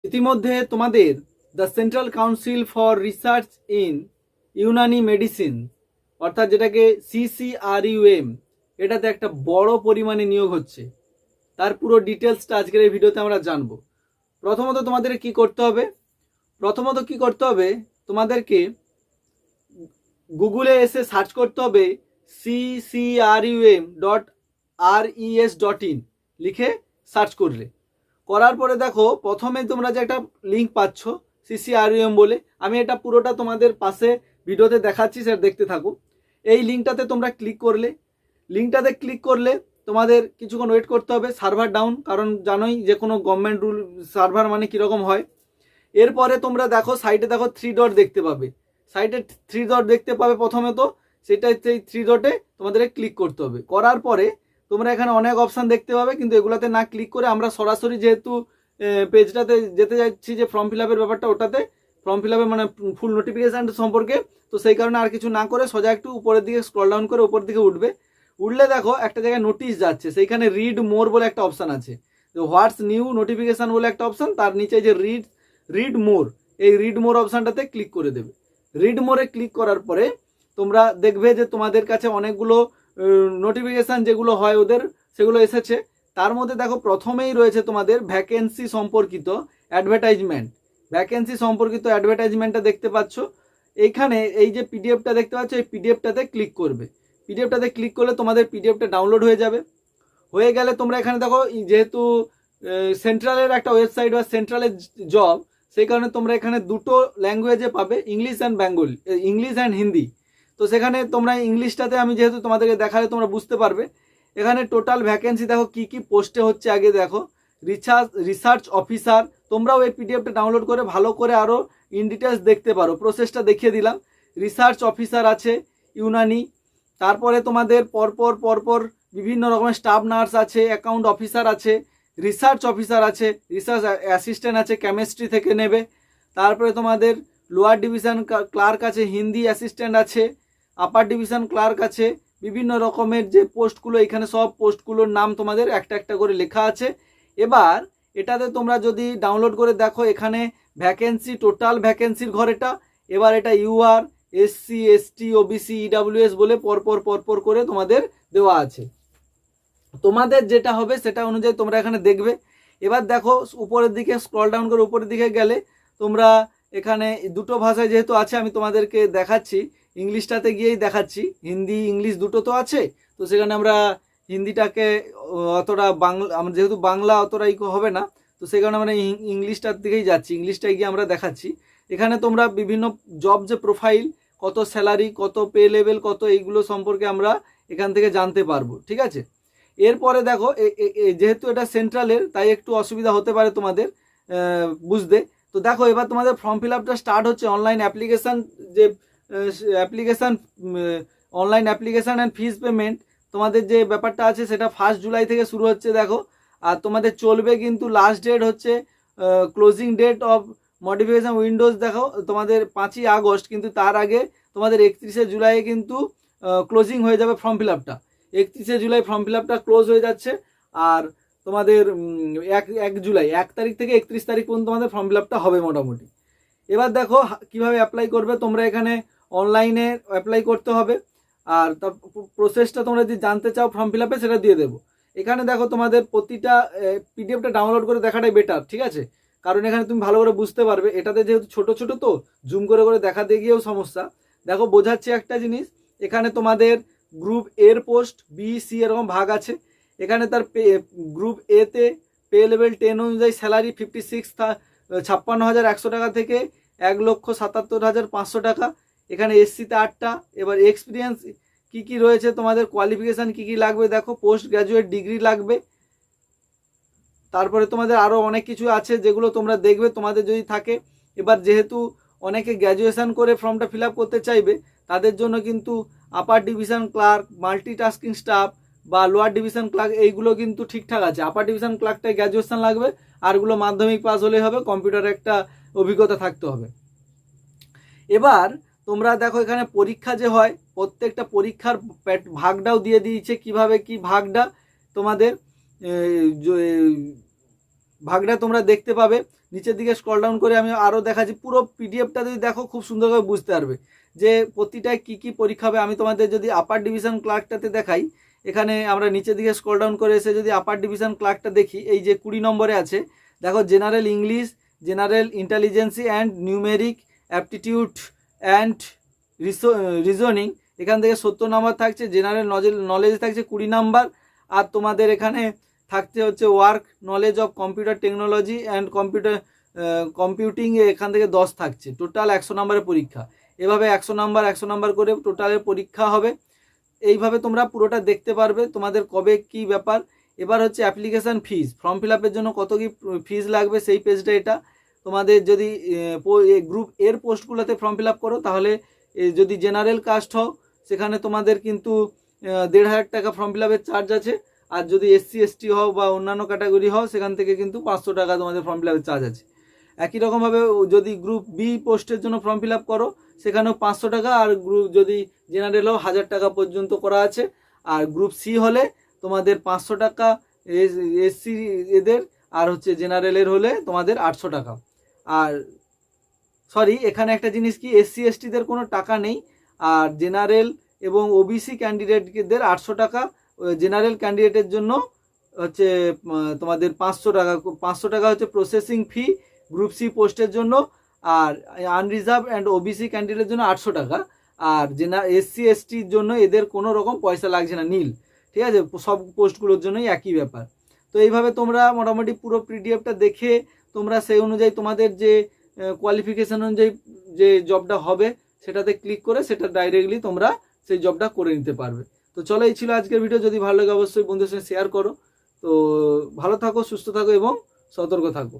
ইতিমধ্যে তোমাদের the central council for research in Unani medicine অর্থাৎ যেটাকে CCRUM, এটাতে একটা বড় পরিমাণে নিয়োগ হচ্ছে। তার পুরো ডিটেলসটা আজকের এই ভিডিওতে আমরা জানবো। প্রথমত তোমাদের কি করতে হবে, তোমাদেরকে গুগলে এসে সার্চ করতে হবে ccrum.res.in লিখে সার্চ করার পরে দেখো প্রথমে তোমরা যে একটা লিঙ্ক পাচ্ছ CCRUM বলে, আমি এটা পুরোটা তোমাদের পাশে ভিডিওতে দেখাচ্ছি, সেটা দেখতে থাকো। এই লিঙ্কটাতে তোমরা ক্লিক করলে তোমাদের কিছুক্ষণ ওয়েট করতে হবে, সার্ভার ডাউন, কারণ জানোই যে কোনো গভর্নমেন্ট রুল সার্ভার মানে কীরকম হয়। এরপরে তোমরা দেখো সাইটে দেখো 3 ডট দেখতে পাবে, প্রথমে তো সেটা সেই 3 ডটে তোমাদের ক্লিক করতে হবে। করার পরে তোমরা এখানে অনেক অপশান দেখতে পাবে, কিন্তু এগুলাতে না ক্লিক করে আমরা সরাসরি যেহেতু পেজটাতে যেতে যাচ্ছি যে ফর্ম ফিল আপের ব্যাপারটা, ওটাতে ফর্ম ফিল আপের মানে ফুল নোটিফিকেশান সম্পর্কে, তো সেই কারণে আর কিছু না করে সোজা একটু উপরের দিকে স্ক্রল ডাউন করে উপর দিকে উঠলে দেখো একটা জায়গায় নোটিশ যাচ্ছে, সেইখানে রিড মোর বলে একটা অপশান আছে, তো হোয়াটস নিউ নোটিফিকেশান বলে একটা অপশান, তার নিচে যে রিড মোর, এই রিড মোর অপশানটাতে ক্লিক করে দেবে। রিড মোরে ক্লিক করার পরে তোমরা দেখবে যে তোমাদের কাছে অনেকগুলো নোটিফিকেশান যেগুলো হয় ওদের সেগুলো এসেছে। তার মধ্যে দেখো প্রথমেই রয়েছে তোমাদের ভ্যাকেন্সি সম্পর্কিত অ্যাডভার্টাইজমেন্টটা দেখতে পাচ্ছ। এইখানে এই যে পিডিএফটা দেখতে পাচ্ছ, এই পিডিএফটাতে ক্লিক করবে। পিডিএফটাতে ক্লিক করলে তোমাদের পিডিএফটা ডাউনলোড হয়ে যাবে। হয়ে গেলে তোমরা এখানে দেখো যেহেতু সেন্ট্রালের একটা ওয়েবসাইট বা সেন্ট্রালের জব, সেই কারণে তোমরা এখানে দুটো ল্যাঙ্গুয়েজে পাবে, ইংলিশ অ্যান্ড হিন্দি। তো সেখানে তোমরা ইংলিশটাতে আমি যেহেতু তোমাদেরকে দেখালে তোমরা বুঝতে পারবে। এখানে টোটাল ভ্যাকেন্সি দেখো কি কি পোস্টে হচ্ছে, আগে দেখো রিসার্চ অফিসার, তোমরাও এই পিডিএফটা ডাউনলোড করে ভালো করে আরও ইন ডিটেলস দেখতে পারো, প্রসেসটা দেখিয়ে দিলাম। রিসার্চ অফিসার আছে ইউনানি, তারপরে তোমাদের পরপর বিভিন্ন রকমের স্টাফ নার্স আছে, অ্যাকাউন্ট অফিসার আছে, রিসার্চ অফিসার আছে, রিসার্চ অ্যাসিস্ট্যান্ট আছে, কেমিস্ট্রি থেকে নেবে। তারপরে তোমাদের লোয়ার ডিভিশন ক্লার্ক আছে, হিন্দি অ্যাসিস্ট্যান্ট আছে, আপার ডিভিশন ক্লার্ক আছে, বিভিন্ন রকমের যে পোস্টগুলো, এখানে সব পোস্টগুলোর নাম তোমাদের একটা একটা করে লেখা আছে। এবার এটাতে তোমরা যদি ডাউনলোড করে দেখো, এখানে ভ্যাকেন্সি, টোটাল ভ্যাকেন্সির ঘর এটা। এবার এটা UR, SC, ST, OBC, EWS বলে পরপর করে তোমাদের দেওয়া আছে। তোমাদের যেটা হবে সেটা অনুযায়ী তোমরা এখানে দেখবে। এবার দেখো উপরের দিকে স্ক্রল ডাউন করে উপরের দিকে গেলে তোমরা এখানে দুটো ভাষায় যেহেতু আছে, আমি তোমাদেরকে দেখাচ্ছি, ইংলিশটাতে গিয়েই দেখাচ্ছি, হিন্দি ইংলিশ দুটো তো আছে, তো সেখানে আমরা হিন্দিটাকে অতটা আমরা যেহেতু বাংলা অতটা হবে না, তো সেই কারণে আমরা ইংলিশটার দিকেই যাচ্ছি, ইংলিশটায় গিয়ে আমরা দেখাচ্ছি। এখানে তোমরা বিভিন্ন জব যে প্রোফাইল, কত স্যালারি, কত পে লেভেল, কত এইগুলো সম্পর্কে আমরা এখান থেকে জানতে পারবো, ঠিক আছে। এরপরে দেখো যেহেতু এটা সেন্ট্রালের, তাই একটু অসুবিধা হতে পারে তোমাদের বুঝতে। তো দেখো এবার তোমাদের ফর্ম ফিল আপটা স্টার্ট হচ্ছে। Online application and fees payment তোমাদের যে ব্যাপারটা আছে সেটা 1 জুলাই থেকে শুরু হচ্ছে দেখো। আর তোমাদের চলবে কিন্তু লাস্ট ডেট হচ্ছে closing date of modification windows দেখো তোমাদের 5ই আগস্ট, কিন্তু তার আগে তোমাদের 31শে জুলাই কিন্তু ক্লোজিং হয়ে যাবে ফর্ম ফিল আপটা। 31শে জুলাই ফর্ম ফিল আপটা ক্লোজ হয়ে যাচ্ছে। আর তোমাদের 1 জুলাই 1 তারিখ থেকে 31 তারিখ পর্যন্ত তোমাদের ফর্ম ফিল আপটা হবে মোটামুটি। এবার দেখো কিভাবে অ্যাপ্লাই করবে। তোমরা এখানে অনলাইনে অ্যাপ্লাই করতে হবে, আর তার প্রসেসটা তোমরা যদি জানতে চাও ফর্ম ফিল আপে, সেটা দিয়ে দেবো। এখানে দেখো তোমাদের প্রতিটা পিডিএফটা ডাউনলোড করে দেখাটাই বেটার, ঠিক আছে, কারণ এখানে তুমি ভালো করে বুঝতে পারবে। এটাতে যেহেতু ছোট তো জুম করে দেখাতে গিয়েও সমস্যা। দেখো বোঝাচ্ছি একটা জিনিস, এখানে তোমাদের গ্রুপ এর পোস্ট, বি, সি এরকম ভাগ আছে। এখানে তার গ্রুপ এতে পে লেভেল 10 অনুযায়ী স্যালারি 56,100 টাকা থেকে 1,77,500 টাকা। এখানে SC-তে 8টা। এবার এক্সপিরিয়েন্স কি রয়েছে, তোমাদের কোয়ালিফিকেশান কি লাগবে দেখো, পোস্ট গ্র্যাজুয়েট ডিগ্রি লাগবে। তারপরে তোমাদের আরও অনেক কিছু আছে যেগুলো তোমরা দেখবে তোমাদের যদি থাকে। এবার যেহেতু অনেকে গ্র্যাজুয়েশান করে ফর্মটা ফিল আপ করতে চাইবে, তাদের জন্য কিন্তু upper division clerk, multitasking staff বা লোয়ার ডিভিশন ক্লার্ক এইগুলো কিন্তু ঠিকঠাক আছে। আপার ডিভিশন ক্লার্কটায় গ্র্যাজুয়েশান লাগবে, আরগুলো মাধ্যমিক পাস হলেই হবে, কম্পিউটারে একটা অভিজ্ঞতা থাকতে হবে। এবার তোমরা দেখো এখানে পরীক্ষা যে হয়, প্রত্যেকটা পরীক্ষার ভাগটাও দিয়ে দিয়েছে, কিভাবে কি ভাগটা তোমাদের ভাগটা তোমরা দেখতে পাবে। নিচের দিকে স্ক্রল ডাউন করে আমি আরও দেখাচ্ছি। পুরো পিডিএফটা যদি দেখো খুব সুন্দরভাবে বুঝতে পারবে যে প্রতিটায় কী কী পরীক্ষা হবে। আমি তোমাদের যদি আপার ডিভিশন ক্লার্কটাতে দেখাই, এখানে আমরা নিচের দিকে স্ক্রল ডাউন করে এসে যদি আপার ডিভিশন ক্লার্কটা দেখি, এই যে 20 নম্বরে আছে দেখো, general English, general ইন্টেলিজেন্সি and numeric aptitude and reasoning, এখান থেকে 70 নাম্বার থাকছে। জেনারেল নলেজ থাকছে 20 নাম্বার। আর তোমাদের এখানে থাকছে হচ্ছে work knowledge of computer technology and computing, এখান থেকে 10 থাকছে। টোটাল 100 নাম্বারের পরীক্ষা। এভাবে 100 নাম্বার করে টোটালের পরীক্ষা হবে। এইভাবে তোমরা পুরোটা দেখতে পারবে তোমাদের কবে কি ব্যাপার। এবার হচ্ছে অ্যাপ্লিকেশান ফিজ, ফর্ম ফিল আপের জন্য কত কি ফিজ লাগবে সেই পেজটা এটা। তোমাদের যদি গ্রুপ এর পোস্টগুলোতে ফর্ম ফিল আপ করো, তাহলে যদি জেনারেল কাস্ট হও সেখানে তোমাদের কিন্তু 1,500 টাকা ফর্ম ফিল আপের চার্জ আছে। আর যদি SC ST হও বা অন্যান্য ক্যাটাগরি হও সেখান থেকে কিন্তু 500 টাকা তোমাদের ফর্ম ফিল আপের চার্জ আছে। একই রকমভাবে যদি গ্রুপ বি পোস্টের জন্য ফর্ম ফিল আপ করো সেখানেও 500 টাকা, আর গ্রুপ যদি জেনারেল হও 1000 টাকা পর্যন্ত করা আছে। আর গ্রুপ সি হলে তোমাদের 500 টাকা, SC এদের, আর হচ্ছে জেনারেলের হলে তোমাদের 800 টাকা। আর সরি, এখানে একটা জিনিস কি, SC STদের কোনো টাকা নেই। আর জেনারেল এবং OBC ক্যান্ডিডেটদের 800 টাকা, জেনারেল ক্যান্ডিডেটের জন্য হচ্ছে তোমাদের 500 টাকা হচ্ছে প্রসেসিং ফি গ্রুপ সি পোস্টের জন্য। আর আনরিজার্ভ অ্যান্ড OBC ক্যান্ডিডেটের জন্য 800 টাকা। আর SC STর জন্য এদের কোনো রকম পয়সা লাগছে না, নীল। ঠিক আছে, সব পোস্টগুলোর জন্যই একই ব্যাপার। তো এইভাবে তোমরা মোটামুটি পুরো পিডিএফটা দেখে তোমরা সেই অনুযায়ী তোমাদের যে কোয়ালিফিকেশান অনুযায়ী যে জবটা হবে সেটাতে ক্লিক করে সেটা ডাইরেক্টলি তোমরা সেই জবটা করে নিতে পারবে। তো চলো, এই ছিল আজকের ভিডিও। যদি ভালো লাগে অবশ্যই বন্ধুদের সঙ্গে শেয়ার করো। তো ভালো থাকো, সুস্থ থাকো এবং সতর্ক থাকো।